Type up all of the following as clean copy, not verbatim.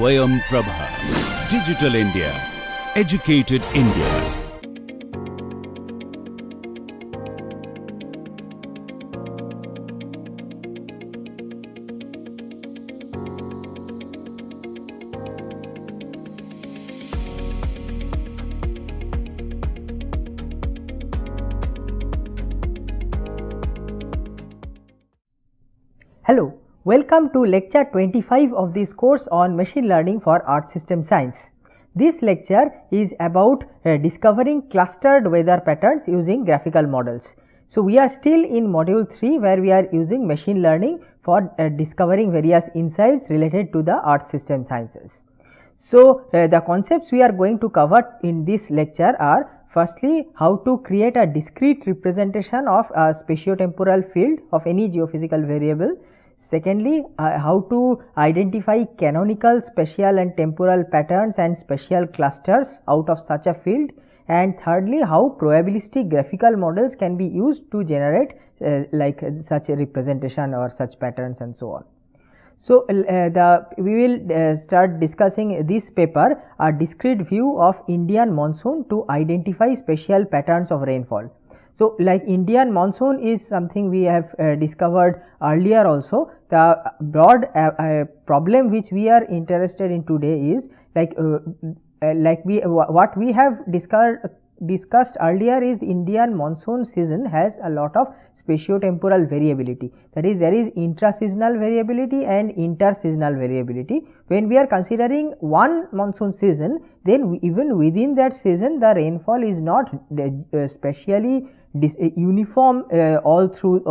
Swayam Prabha. Digital India. Educated India. Hello, welcome to lecture 25 of this course on machine learning for earth system science. This lecture is about discovering clustered weather patterns using graphical models. So, we are still in module 3 where we are using machine learning for discovering various insights related to the earth system sciences. So, the concepts we are going to cover in this lecture are: firstly, how to create a discrete representation of a spatiotemporal field of any geophysical variable. Secondly, how to identify canonical spatial and temporal patterns and spatial clusters out of such a field. And thirdly, how probabilistic graphical models can be used to generate such a representation or such patterns and so on. So, we will start discussing this paper, a discrete view of Indian monsoon to identify spatial patterns of rainfall. So, like Indian monsoon is something we have discovered earlier also. The broad problem which we are interested in today is what we have discussed earlier is Indian monsoon season has a lot of spatiotemporal variability, that is, there is intra-seasonal variability and inter-seasonal variability. When we are considering one monsoon season, then even within that season the rainfall is not spatially uniform all through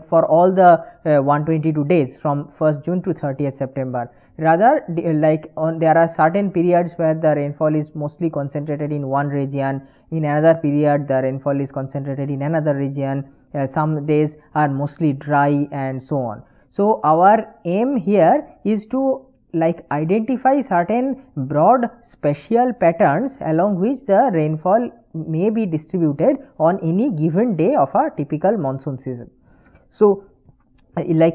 for all the 122 days from 1st June to 30th September. Rather, there are certain periods where the rainfall is mostly concentrated in one region, in another period the rainfall is concentrated in another region, some days are mostly dry and so on. So, our aim here is to identify certain broad spatial patterns along which the rainfall may be distributed on any given day of a typical monsoon season. So,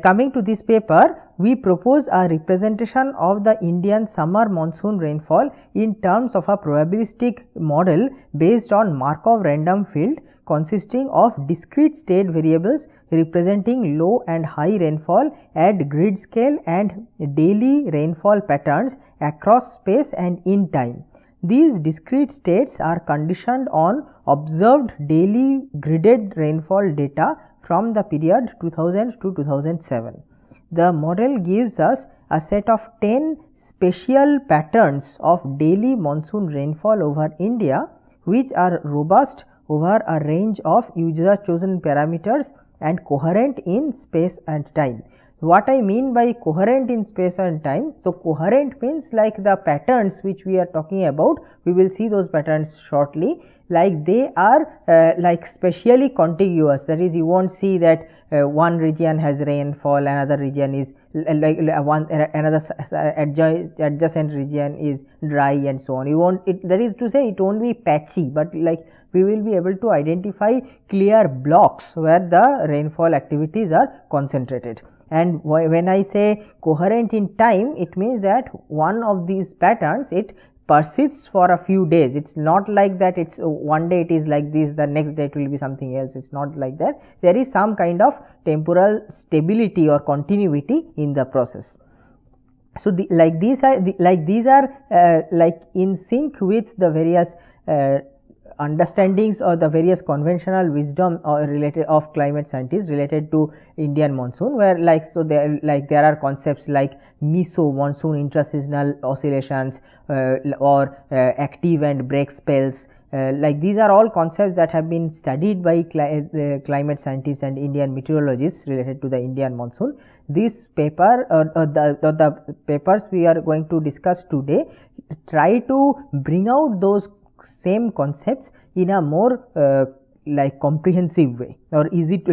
coming to this paper, we propose a representation of the Indian summer monsoon rainfall in terms of a probabilistic model based on Markov random field consisting of discrete state variables representing low and high rainfall at grid scale and daily rainfall patterns across space and in time. These discrete states are conditioned on observed daily gridded rainfall data from the period 2000 to 2007. The model gives us a set of 10 spatial patterns of daily monsoon rainfall over India, which are robust over a range of user chosen parameters and coherent in space and time. What I mean by coherent in space and time? So, coherent means like the patterns which we are talking about, we will see those patterns shortly, like they are spatially contiguous, that is, you won't see that one region has rainfall, another region is another adjacent region is dry and so on. You won't, that is to say, it won't be patchy, but we will be able to identify clear blocks where the rainfall activities are concentrated. And when I say coherent in time, it means that one of these patterns, it persists for a few days. It's not like that it's one day it is like this, the next day it will be something else. It's not like that. There is some kind of temporal stability or continuity in the process. So, these are in sync with the various understandings or the various conventional wisdom related of climate scientists related to Indian monsoon, where there are concepts like meso monsoon, intra-seasonal oscillations or active and break spells. These are all concepts that have been studied by climate scientists and Indian meteorologists related to the Indian monsoon. This paper the papers we are going to discuss today try to bring out those same concepts in a more comprehensive way, or easy to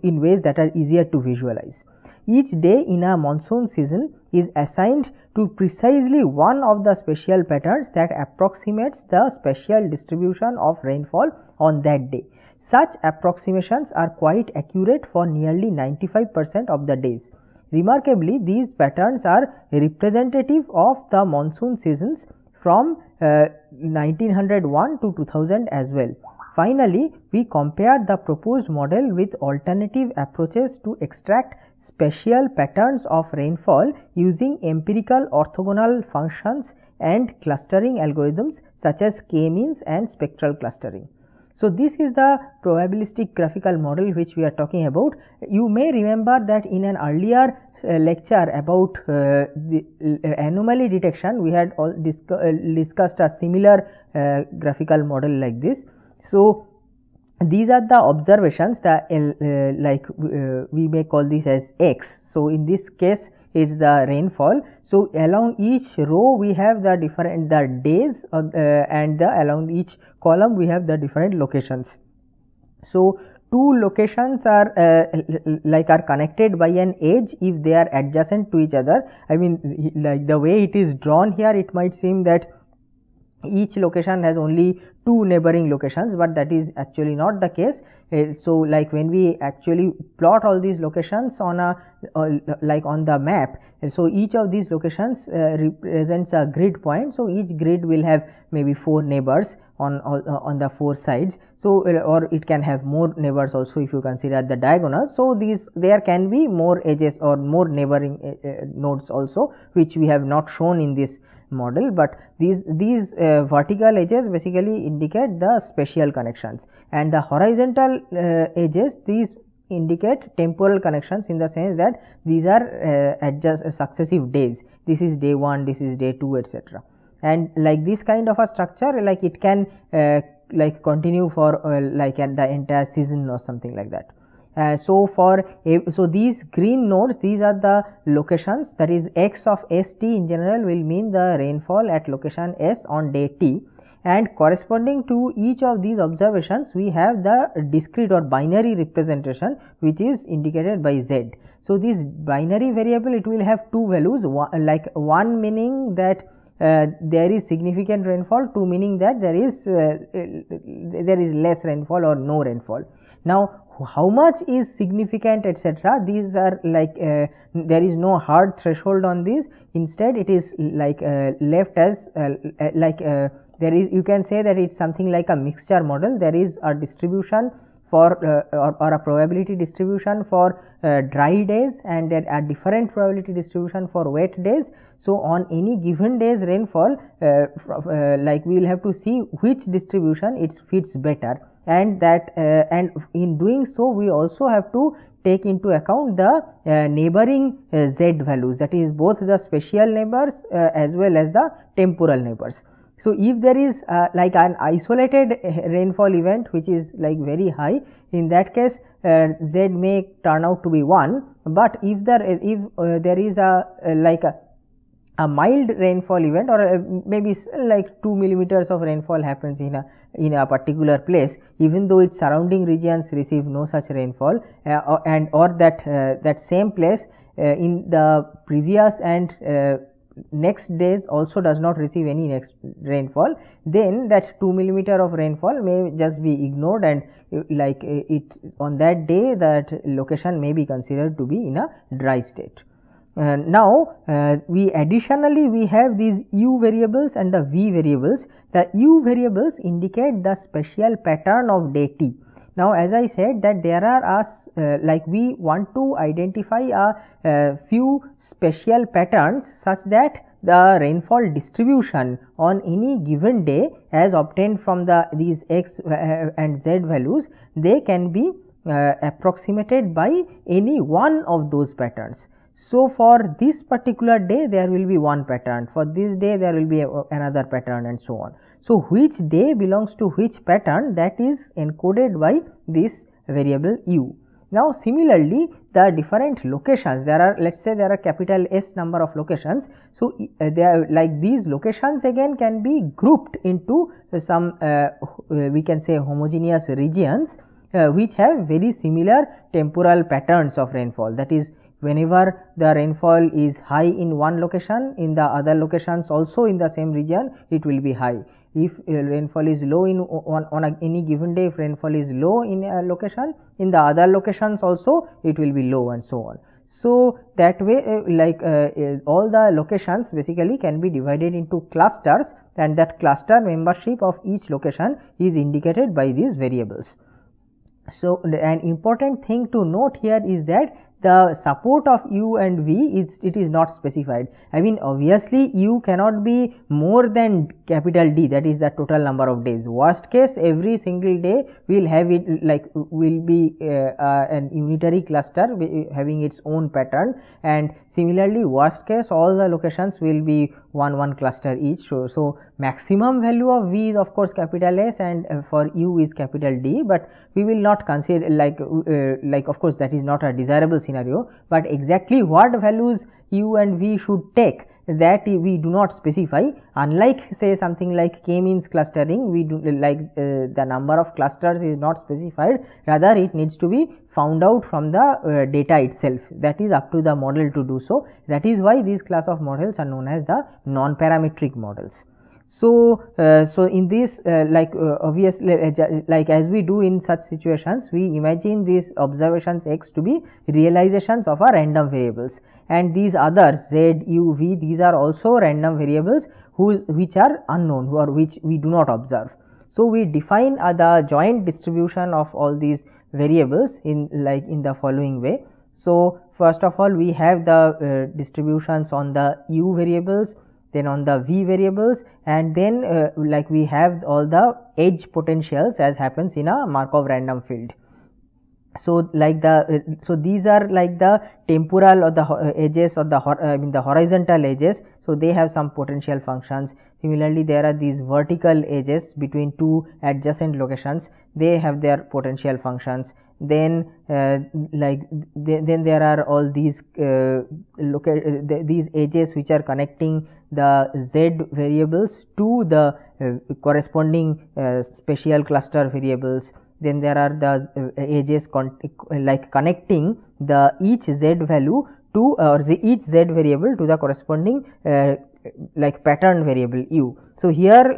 in ways that are easier to visualize. Each day in a monsoon season is assigned to precisely one of the spatial patterns that approximates the spatial distribution of rainfall on that day. Such approximations are quite accurate for nearly 95% of the days. Remarkably, these patterns are representative of the monsoon seasons from 1901 to 2000 as well. Finally, we compare the proposed model with alternative approaches to extract spatial patterns of rainfall using empirical orthogonal functions and clustering algorithms such as k-means and spectral clustering. So, this is the probabilistic graphical model which we are talking about. You may remember that in an earlier lecture about the anomaly detection, we had discussed a similar graphical model like this. So, these are the observations that we may call this as x. So, in this case is the rainfall. So, along each row we have the different days and along each column we have the different locations. So, two locations are are connected by an edge if they are adjacent to each other. I mean, like the way it is drawn here, it might seem that each location has only two neighboring locations, but that is actually not the case. So, like when we actually plot all these locations on a like on the map, so each of these locations represents a grid point. So, each grid will have maybe 4 neighbors on the 4 sides. So, or it can have more neighbors also if you consider the diagonals. So, there can be more edges or more neighboring nodes also, which we have not shown in this model, but these vertical edges basically indicate the spatial connections, and the horizontal edges, these indicate temporal connections in the sense that these are successive days. This is day 1, this is day 2, etc. And like this kind of a structure, like it can like continue for like the entire season or something like that. So, these green nodes, these are the locations, that is x of st in general will mean the rainfall at location s on day t, and corresponding to each of these observations we have the discrete or binary representation which is indicated by z. So, this binary variable, it will have two values, one meaning that there is significant rainfall, 2 meaning that there is less rainfall or no rainfall. Now, how much is significant, etc., these are like there is no hard threshold on this. Instead, it is like left as there is, you can say that it is something like a mixture model. There is a distribution for or a probability distribution for dry days, and there are different probability distribution for wet days. So, on any given day's rainfall, like we will have to see which distribution it fits better, and that and in doing so we also have to take into account the neighboring z values, that is both the spatial neighbors as well as the temporal neighbors. So, if there is like an isolated rainfall event which is like very high, in that case z may turn out to be 1, but if there is a mild rainfall event, or maybe like 2 millimeters of rainfall happens in a particular place, even though its surrounding regions receive no such rainfall, or that same place in the previous and next days also does not receive any next rainfall, then that 2 millimeter of rainfall may just be ignored, and like it on that day that location may be considered to be in a dry state. Now, we additionally have these u variables and the v variables. The u variables indicate the spatial pattern of day t. Now, as I said that there are like we want to identify a few spatial patterns such that the rainfall distribution on any given day as obtained from these x and z values, they can be approximated by any one of those patterns. So, for this particular day there will be one pattern, for this day there will be another pattern, and so on. So, which day belongs to which pattern, that is encoded by this variable u. Now, similarly the different locations, there are, let us say there are capital S number of locations. So, they are like these locations again can be grouped into some we can say homogeneous regions which have very similar temporal patterns of rainfall, that is whenever the rainfall is high in one location, in the other locations also in the same region it will be high. If rainfall is low on any given day, if rainfall is low in a location, in the other locations also it will be low, and so on. So that way all the locations basically can be divided into clusters, and that cluster membership of each location is indicated by these variables. So an important thing to note here is that the support of u and v it is not specified. I mean, obviously u cannot be more than capital D, that is the total number of days. Worst case, every single day will have it will be an unitary cluster having its own pattern, and similarly worst case all the locations will be one cluster each. So maximum value of v is of course capital S, and for u is capital D, but we will not consider of course that is not a desirable scenario, but exactly what values u and v should take, that we do not specify. Unlike say something like k-means clustering, we do the number of clusters is not specified, rather it needs to be found out from the data itself. That is up to the model to do so. That is why these class of models are known as the non-parametric models. So in this obviously as we do in such situations, we imagine these observations x to be realizations of our random variables, and these others z, u, v, these are also random variables which are unknown, or which we do not observe. So we define the joint distribution of all these variables in the following way. So first of all, we have the distributions on the u variables, then on the v variables, and then we have all the edge potentials as happens in a Markov random field. So so these are like the temporal or the edges or the the horizontal edges, so they have some potential functions. Similarly, there are these vertical edges between two adjacent locations, they have their potential functions. Then then there are all these these edges which are connecting the z variables to the corresponding spatial cluster variables. Then there are the edges connecting the each z value to each z variable to the corresponding pattern variable u. So here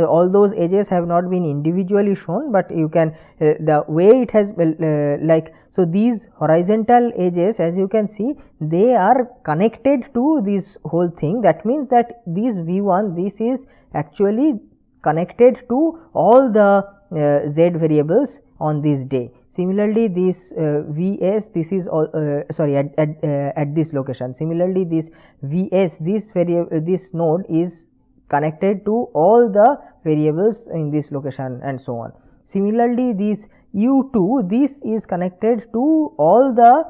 all those edges have not been individually shown, but you can the way it has so these horizontal edges, as you can see, they are connected to this whole thing. That means that this v1, this is actually connected to all the z variables on this day. Similarly, this vs, this is all at this location. Similarly, this vs, this node is connected to all the variables in this location, and so on. Similarly, this u2, this is connected to all the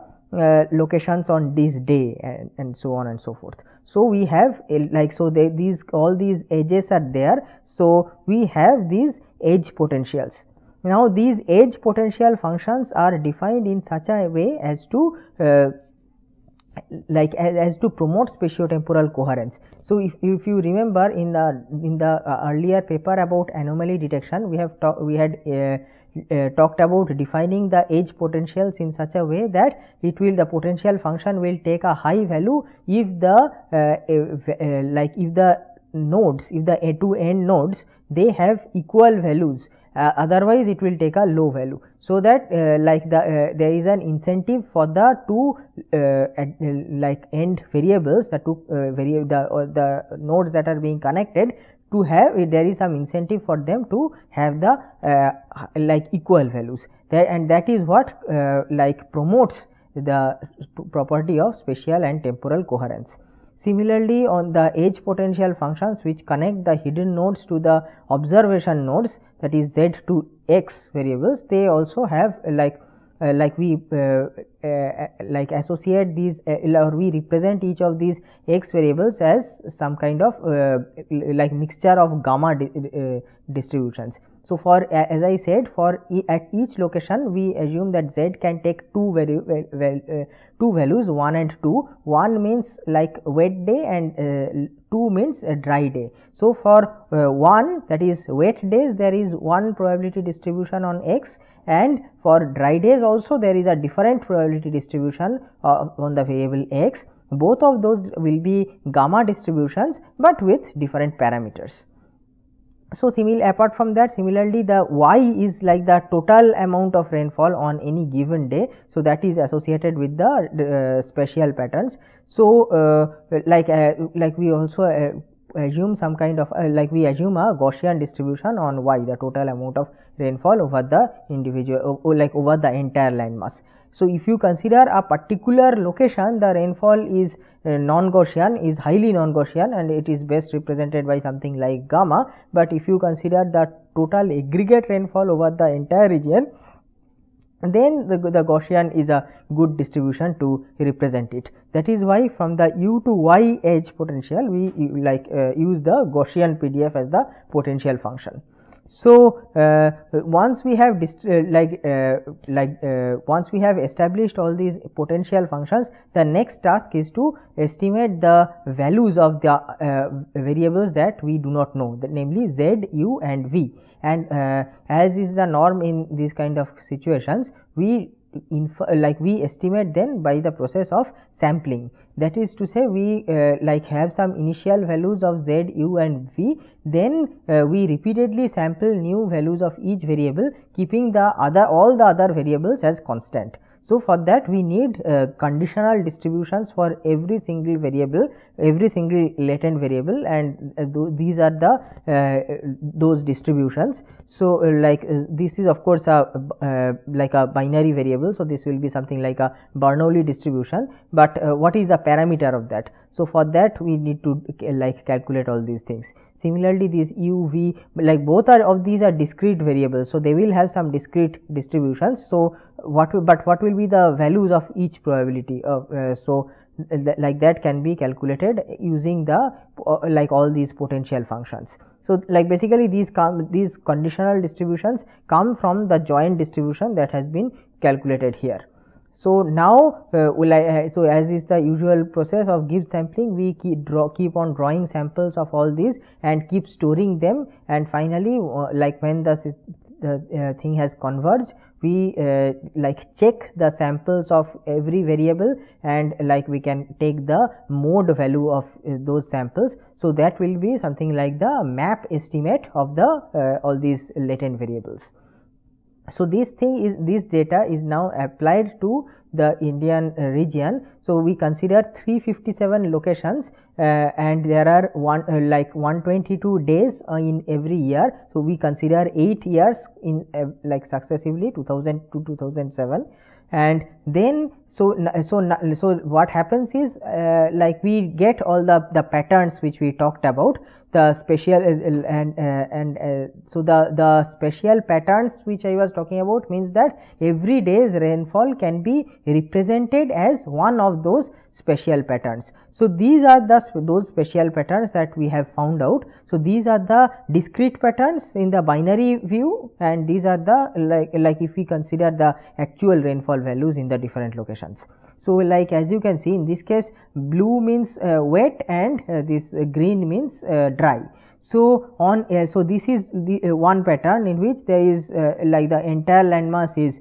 locations on this day, and so on and so forth. So we have these all these edges are there, so we have these edge potentials. Now these edge potential functions are defined in such a way as to as to promote spatiotemporal coherence. So if you remember in the earlier paper about anomaly detection, we had talked about defining the edge potentials in such a way that the potential function will take a high value if the if the nodes, if the two end nodes, they have equal values, otherwise it will take a low value. So that there is an incentive for the two end variables, the two the nodes that are being connected, to have there is some incentive for them to have the equal values there, and that is what promotes the property of spatial and temporal coherence. Similarly, on the edge potential functions which connect the hidden nodes to the observation nodes, that is z to x variables, they also have we associate these or we represent each of these x variables as some kind of mixture of gamma distributions. So for as I said, for at each location we assume that z can take two values, 1 and 2. 1 means wet day, and 2 means a dry day. So for 1, that is wet days, there is one probability distribution on x, and for dry days also there is a different probability distribution on the variable x. Both of those will be gamma distributions, but with different parameters. So, apart from that, similarly the y is like the total amount of rainfall on any given day. So, that is associated with the spatial patterns. So, like we also assume some kind of like we assume a Gaussian distribution on y, the total amount of rainfall over the individual like over the entire landmass. So, if you consider a particular location, the rainfall is non-Gaussian, is highly non-Gaussian, and it is best represented by something like gamma. But if you consider the total aggregate rainfall over the entire region, then the Gaussian is a good distribution to represent it. That is why from the u to y edge potential we use the Gaussian PDF as the potential function. So, once we have once we have established all these potential functions, the next task is to estimate the values of the variables that we do not know, namely z, u and v. And as is the norm in these kind of situations, we estimate then by the process of sampling. That is to say, we have some initial values of z, u and v, then we repeatedly sample new values of each variable, keeping the all the other variables as constant. So, for that we need conditional distributions for every single variable, every single latent variable, and these are the those distributions. So, this is of course a like a binary variable. So, this will be something like a Bernoulli distribution, but what is the parameter of that? So, for that we need to calculate all these things. Similarly, these u, v, both are of these are discrete variables. So, they will have some discrete distributions. So, what will be the values of each probability of so that can be calculated using the all these potential functions. So, basically these conditional distributions come from the joint distribution that has been calculated here. So, now so as is the usual process of Gibbs sampling, we keep on drawing samples of all these and keep storing them, and finally when the thing has converged, we check the samples of every variable, and we can take the mode value of those samples. So, that will be something like the map estimate of the all these latent variables. So, this data is now applied to the Indian region. So, we consider 357 locations and there are 122 days in every year. So, we consider 8 years in successively 2000 to 2007, and then so what happens is we get all the patterns which we talked about, the spatial so the spatial patterns which I was talking about means that every day's rainfall can be represented as one of those spatial patterns. So, these are those spatial patterns that we have found out. So, these are the discrete patterns in the binary view, and these are the if we consider the actual rainfall values in the different locations. So, as you can see, in this case blue means wet and this green means dry. So, so this is the one pattern in which there is the entire landmass is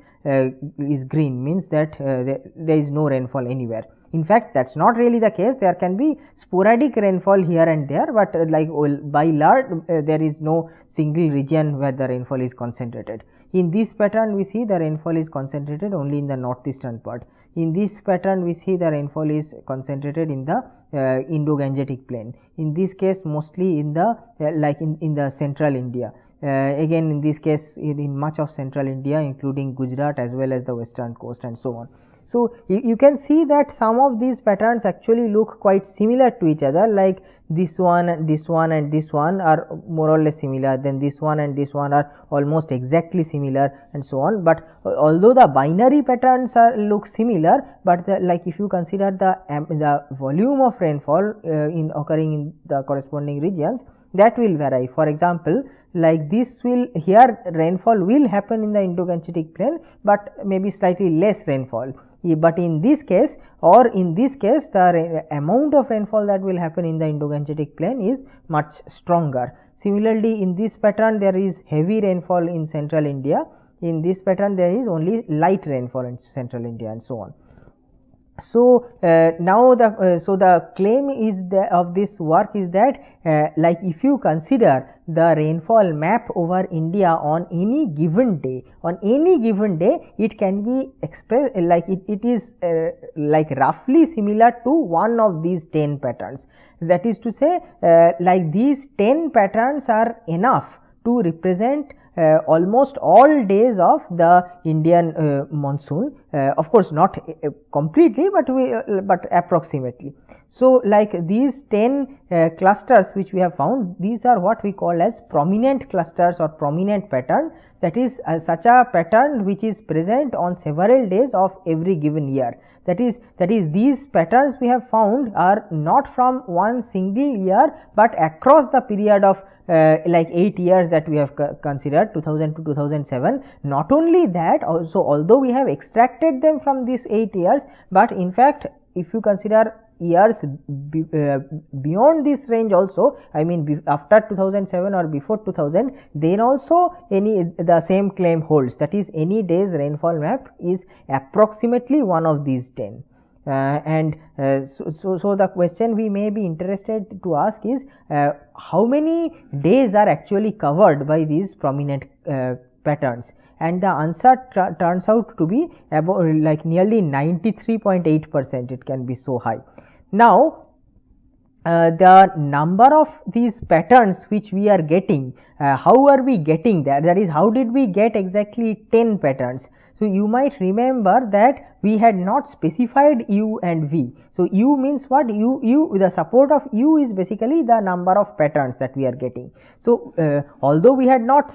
green, means that there is no rainfall anywhere. In fact, that is not really the case. There can be sporadic rainfall here and there, but by large there is no single region where the rainfall is concentrated. In this pattern we see the rainfall is concentrated only in the northeastern part. In this pattern we see the rainfall is concentrated in the Indo-Gangetic plain. In this case mostly in the in the central India. Again in this case in much of central India, including Gujarat as well as the western coast and so on. So, you can see that some of these patterns actually look quite similar to each other, like this one and this one and this one are more or less similar, then this one and this one are almost exactly similar and so on. But although the binary patterns look similar, but if you consider the volume of rainfall in occurring in the corresponding regions, that will vary. For example, this will here rainfall will happen in the Indo-Gangetic plain, but maybe slightly less rainfall. But in this case or in this case, the amount of rainfall that will happen in the Indo-Gangetic plain is much stronger. Similarly, in this pattern there is heavy rainfall in central India, in this pattern there is only light rainfall in central India and so on. So now the claim is of this work is that like if you consider the rainfall map over India on any given day, it can be expressed like it is like roughly similar to one of these 10 patterns. That is to say, like these 10 patterns are enough to represent almost all days of the Indian monsoon, of course not completely, but approximately. So like these 10 clusters which we have found, these are what we call as prominent clusters or prominent pattern, that is such a pattern which is present on several days of every given year. That is these patterns we have found are not from one single year, but across the period of like 8 years that we have considered, 2000 to 2007. Not only that, also although we have extracted them from these 8 years, but in fact if you consider years beyond this range also, I mean after 2007 or before 2000, then also the same claim holds, that is any day's rainfall map is approximately one of these 10. So the question we may be interested to ask is how many days are actually covered by these prominent patterns, and the answer turns out to be about like nearly 93.8%. It can be so high. Now the number of these patterns which we are getting, how are we getting that is how did we get exactly 10 patterns? So you might remember that we had not specified u and v. So u means what? U with the support of u is basically the number of patterns that we are getting. So although we had not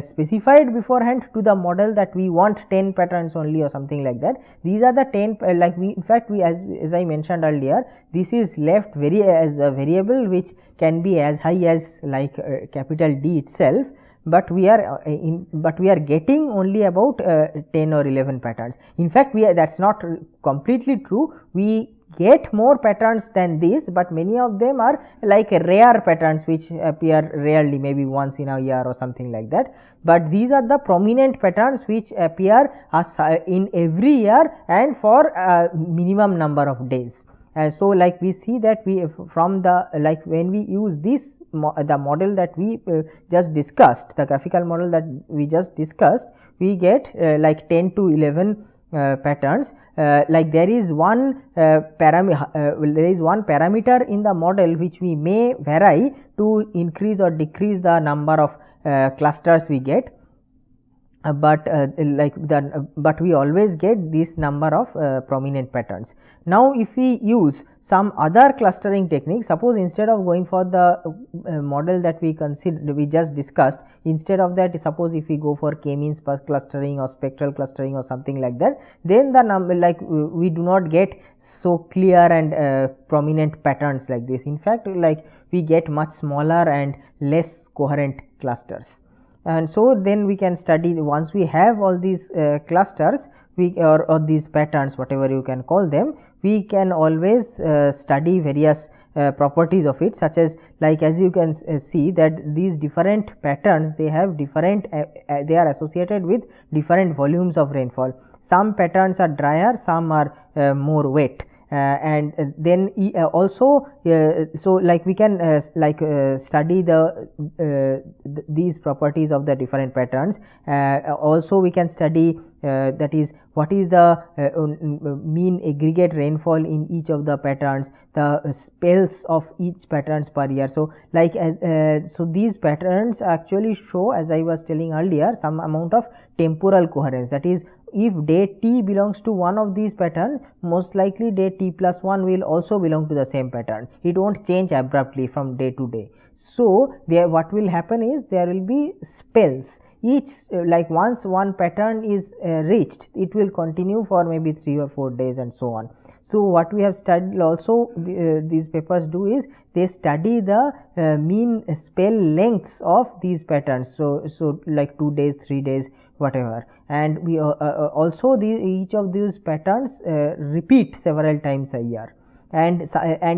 specified beforehand to the model that we want 10 patterns only or something like that, these are the 10 like we in fact we as I mentioned earlier, this is left as a variable which can be as high as like capital D itself, but we are getting only about 10 or 11 patterns. In fact that's not completely true. We get more patterns than this, but many of them are like rare patterns which appear rarely, maybe once in a year or something like that. But these are the prominent patterns which appear in every year and for a minimum number of days. So like we see that we from the like when we use this the model that we just discussed, the graphical model that we just discussed, we get like 10 to 11 patterns. Like there is one parameter in the model which we may vary to increase or decrease the number of clusters we get, but we always get this number of prominent patterns. Now if we use some other clustering technique, suppose instead of going for the model that we just discussed, instead of that, suppose if we go for k-means plus clustering or spectral clustering or something like that, then the number like we do not get so clear and prominent patterns like this. In fact, like we get much smaller and less coherent clusters. And so then we can study, once we have all these clusters or these patterns, whatever you can call them, we can always study various properties of it, such as like as you can see that these different patterns, they have different they are associated with different volumes of rainfall. Some patterns are drier, some are more wet. And then also so like we can study these properties of the different patterns. Also we can study that is what is the mean aggregate rainfall in each of the patterns, the spells of each patterns per year. So like so these patterns actually show, as I was telling earlier, some amount of temporal coherence. That is, if day t belongs to one of these patterns, most likely day t plus 1 will also belong to the same pattern. It won't change abruptly from day to day. So there what will happen is there will be spells. Each like once one pattern is reached, it will continue for maybe 3 or 4 days and so on. So what we have studied also these papers do is they study the mean spell lengths of these patterns. So like 2 days, 3 days, whatever, and we also each of these patterns repeat several times a year. And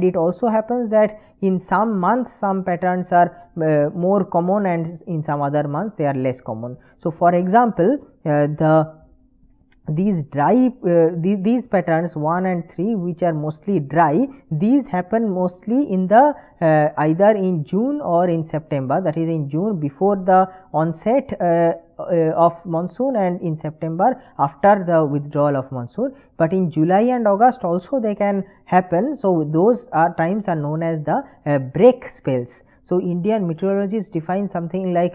it also happens that in some months some patterns are more common and in some other months they are less common. So for example, these dry these patterns 1 and 3 which are mostly dry, these happen mostly in the either in June or in September, that is in June before the onset of monsoon and in September after the withdrawal of monsoon, but in July and August also they can happen. So, those are times are known as the break spells. So, Indian meteorologists define something like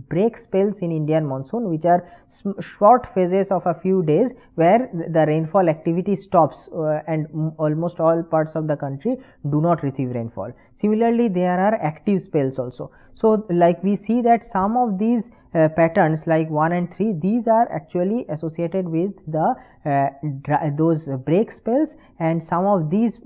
break spells in Indian monsoon, which are short phases of a few days where the rainfall activity stops and almost all parts of the country do not receive rainfall. Similarly, there are active spells also. So, like we see that some of these patterns like 1 and 3, these are actually associated with the those break spells, and some of these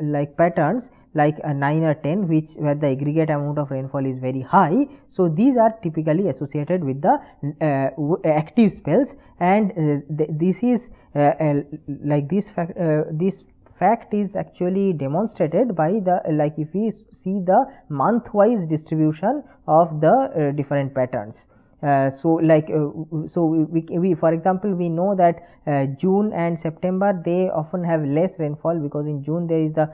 like patterns like 9 or 10 which where the aggregate amount of rainfall is very high. So, these are typically associated with the active spells, and this is like this fact is actually demonstrated by the like if we see the month wise distribution of the different patterns. So, like so we for example, we know that June and September they often have less rainfall, because in June there is the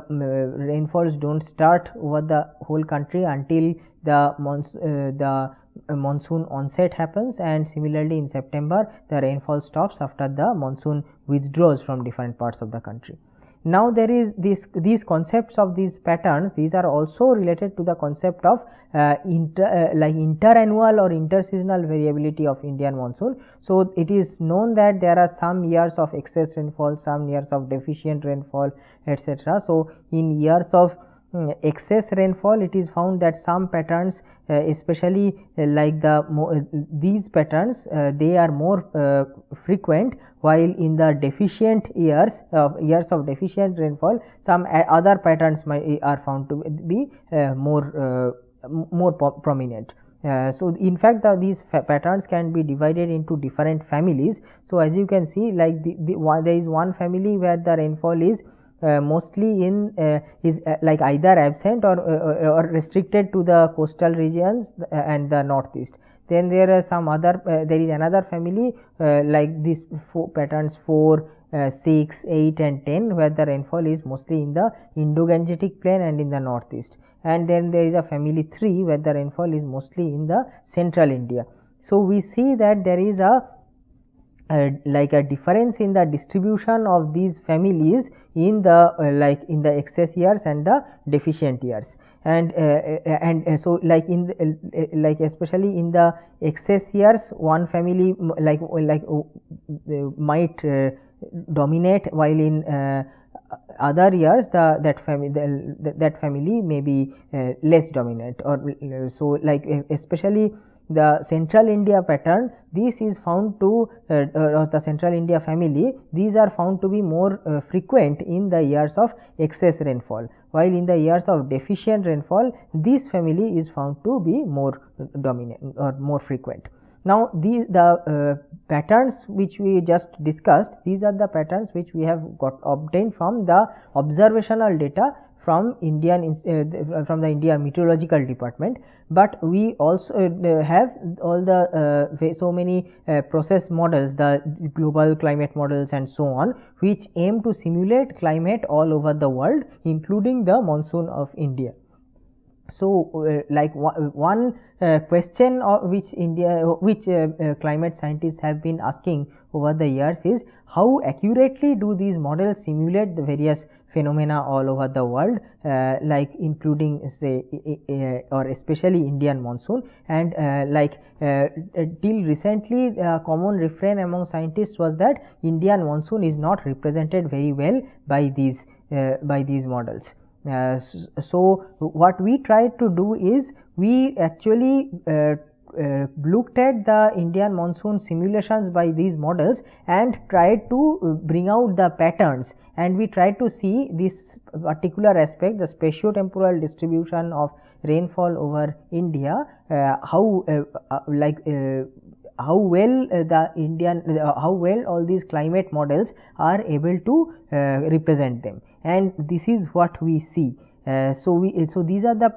rainfalls do not start over the whole country until the monsoon onset happens, and similarly in September the rainfall stops after the monsoon withdraws from different parts of the country. Now, there is these concepts of these patterns, these are also related to the concept of like interannual or interseasonal variability of Indian monsoon. So, it is known that there are some years of excess rainfall, some years of deficient rainfall, etc. So, in years of excess rainfall, it is found that some patterns especially like these patterns they are more frequent, while in the deficient years of deficient rainfall some other patterns are found to be more prominent. So, in fact, these patterns can be divided into different families. So, as you can see, like there is one family where the rainfall is mostly in like either absent or restricted to the coastal regions and the northeast. Then there are some other there is another family like these patterns 4, 6, 8 and 10, where the rainfall is mostly in the Indo-Gangetic plain and in the northeast, and then there is a family 3 where the rainfall is mostly in the central India. So, we see that there is a like a difference in the distribution of these families in the like in the excess years and the deficient years, and so like in the, like especially in the excess years one family like might dominate, while in other years that family may be less dominant, or so like especially the central India pattern, this is found to the central India family, these are found to be more frequent in the years of excess rainfall, while in the years of deficient rainfall this family is found to be more dominant or more frequent. Now, the patterns which we just discussed, these are the patterns which we have obtained from the observational data from from the India Meteorological Department, but we also have all the so many process models, the global climate models and so on, which aim to simulate climate all over the world, including the monsoon of India. So, like one question which climate scientists have been asking over the years is how accurately do these models simulate the various phenomena all over the world, like including say or especially Indian monsoon, and till recently common refrain among scientists was that Indian monsoon is not represented very well by these models. So, what we tried to do is we actually looked at the Indian monsoon simulations by these models and tried to bring out the patterns, and we tried to see this particular aspect, the spatio-temporal distribution of rainfall over India, how well how well all these climate models are able to represent them, and this is what we see. So these are the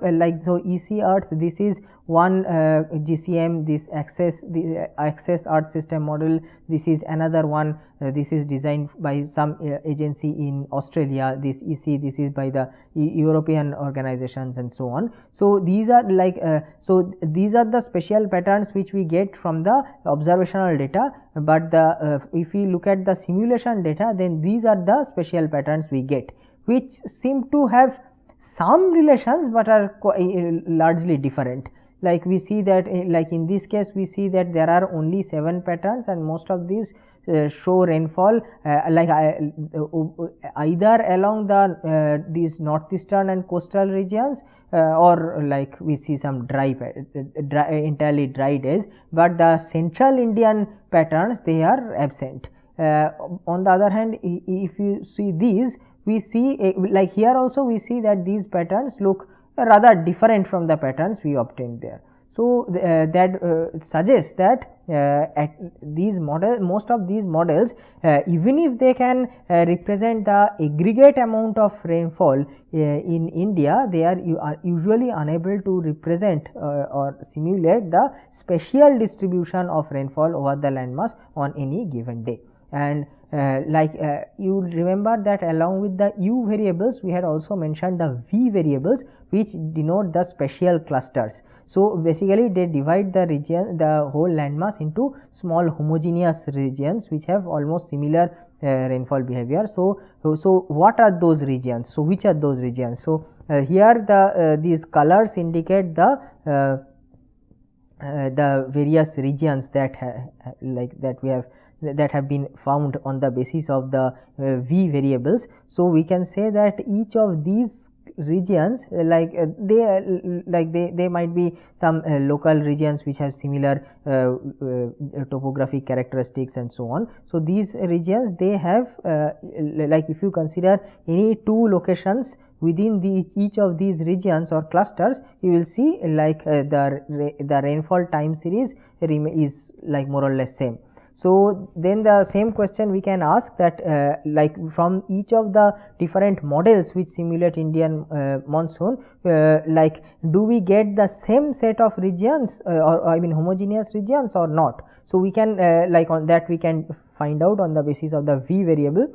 so EC Earth, this is one GCM, this Access Earth System model, this is another one, this is designed by some agency in Australia, this EC, this is by the European organizations and so on. So these are so these are the special patterns which we get from the observational data, but if we look at the simulation data, then these are the special patterns we get, which seem to have some relations but are largely different. Like we see that like in this case we see that there are only 7 patterns, and most of these show rainfall either along the these northeastern and coastal regions, or like we see some entirely dry days, but the central Indian patterns, they are absent. On the other hand, if you see these, we see like here also we see that these patterns look rather different from the patterns we obtained there. So that suggests that at these most of these models, even if they can represent the aggregate amount of rainfall in India, they are usually unable to represent or simulate the spatial distribution of rainfall over the landmass on any given day. And you remember that along with the U variables, we had also mentioned the V variables, which denote the spatial clusters. So basically they divide the region, the whole landmass, into small homogeneous regions which have almost similar rainfall behavior. So what are those regions? So which are those regions? So here these colors indicate the various regions that that have been found on the basis of the V variables. So we can say that each of these regions, they might be some local regions which have similar topographic characteristics and so on. So these regions, they have like if you consider any 2 locations within each of these regions or clusters, you will see like the rainfall time series is like more or less same. So then the same question we can ask that like from each of the different models which simulate Indian monsoon, like do we get the same set of regions or I mean homogeneous regions or not? So we can like on that we can find out on the basis of the V variable,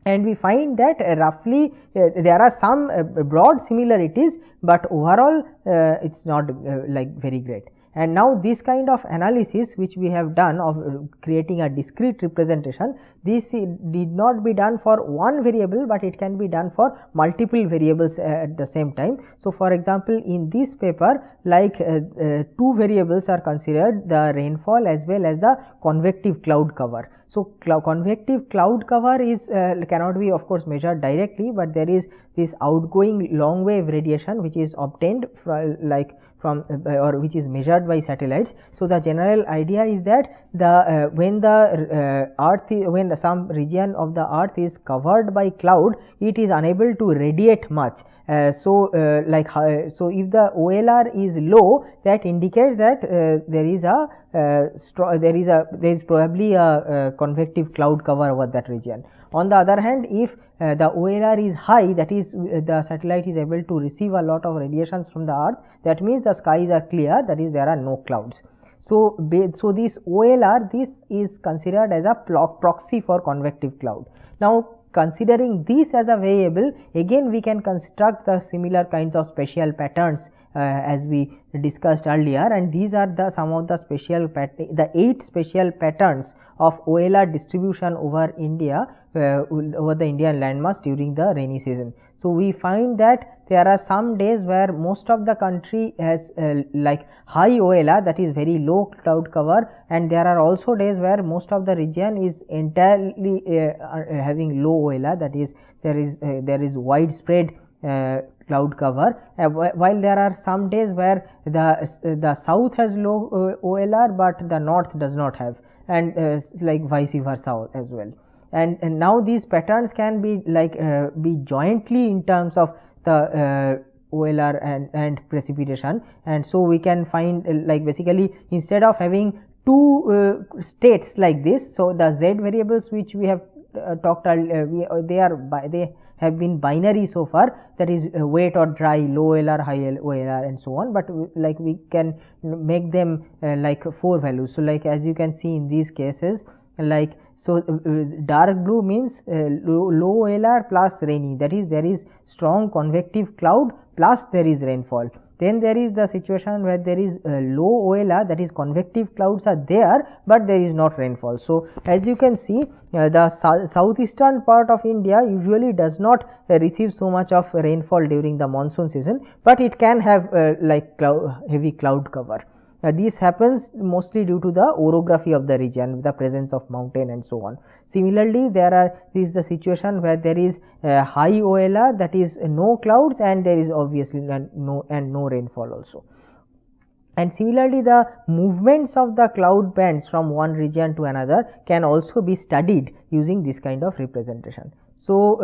and we find that roughly there are some broad similarities, but overall it's not like very great. And now this kind of analysis which we have done of creating a discrete representation, this did not be done for one variable, but it can be done for multiple variables at the same time. So for example, in this paper, like 2 variables are considered, the rainfall as well as the convective cloud cover. So convective cloud cover is cannot be of course measured directly, but there is this outgoing long wave radiation which is obtained from or which is measured by satellites. So the general idea is that the when the earth when some region of the earth is covered by cloud, it is unable to radiate much. So if the OLR is low, that indicates that there is probably a convective cloud cover over that region. On the other hand, if the OLR is high, that is the satellite is able to receive a lot of radiations from the earth, that means the skies are clear, that is there are no clouds. So this OLR, this is considered as a proxy for convective cloud. Now considering this as a variable, again we can construct the similar kinds of spatial patterns as we discussed earlier, and these are some of the the 8 spatial patterns of OLR distribution over India, over the Indian landmass during the rainy season. So we find that there are some days where most of the country has like high OLR, that is very low cloud cover, and there are also days where most of the region is entirely having low OLR, that is there is widespread cloud cover, while there are some days where the south has low OLR but the north does not have, and like vice versa as well. And now these patterns can be like be jointly in terms of the OLR and precipitation, and so we can find like basically instead of having 2 states like this, so the Z variables which we have talked earlier, they have been binary so far, that is wet or dry, low OLR, high OLR and so on, but like we can make them like 4 values. So like as you can see in these cases, like so dark blue means low OLR plus rainy, that is there is strong convective cloud plus there is rainfall. Then there is the situation where there is low OLR, that is convective clouds are there, but there is not rainfall. So as you can see, the southeastern part of India usually does not receive so much of rainfall during the monsoon season, but it can have like heavy cloud cover. This happens mostly due to the orography of the region, the presence of mountain and so on. Similarly, this is the situation where there is high OLR, that is no clouds, and there is obviously no rainfall also. And similarly, the movements of the cloud bands from one region to another can also be studied using this kind of representation. So,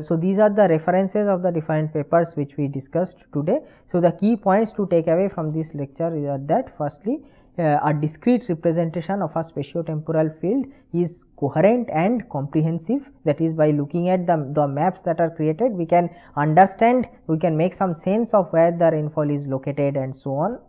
so these are the references of the different papers which we discussed today. So, the key points to take away from this lecture is that firstly, a discrete representation of a spatiotemporal field is coherent and comprehensive, that is by looking at the maps that are created we can understand, we can make some sense of where the rainfall is located and so on.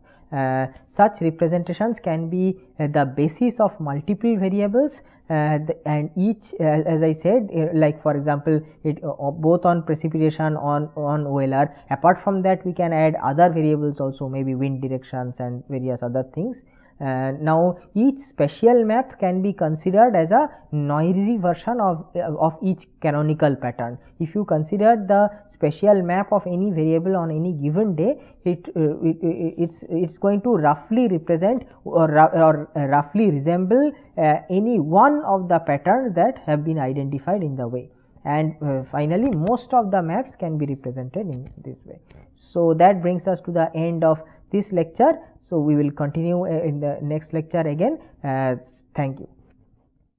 Such representations can be the basis of multiple variables and each as I said like for example it both on precipitation on OLR. Apart from that we can add other variables also, maybe wind directions and various other things. Now each spatial map can be considered as a noisy version of each canonical pattern. If you consider the spatial map of any variable on any given day, it's going to roughly represent or roughly resemble any one of the patterns that have been identified in the way. And finally, most of the maps can be represented in this way. So that brings us to the end of this lecture. So we will continue in the next lecture again. Thank you.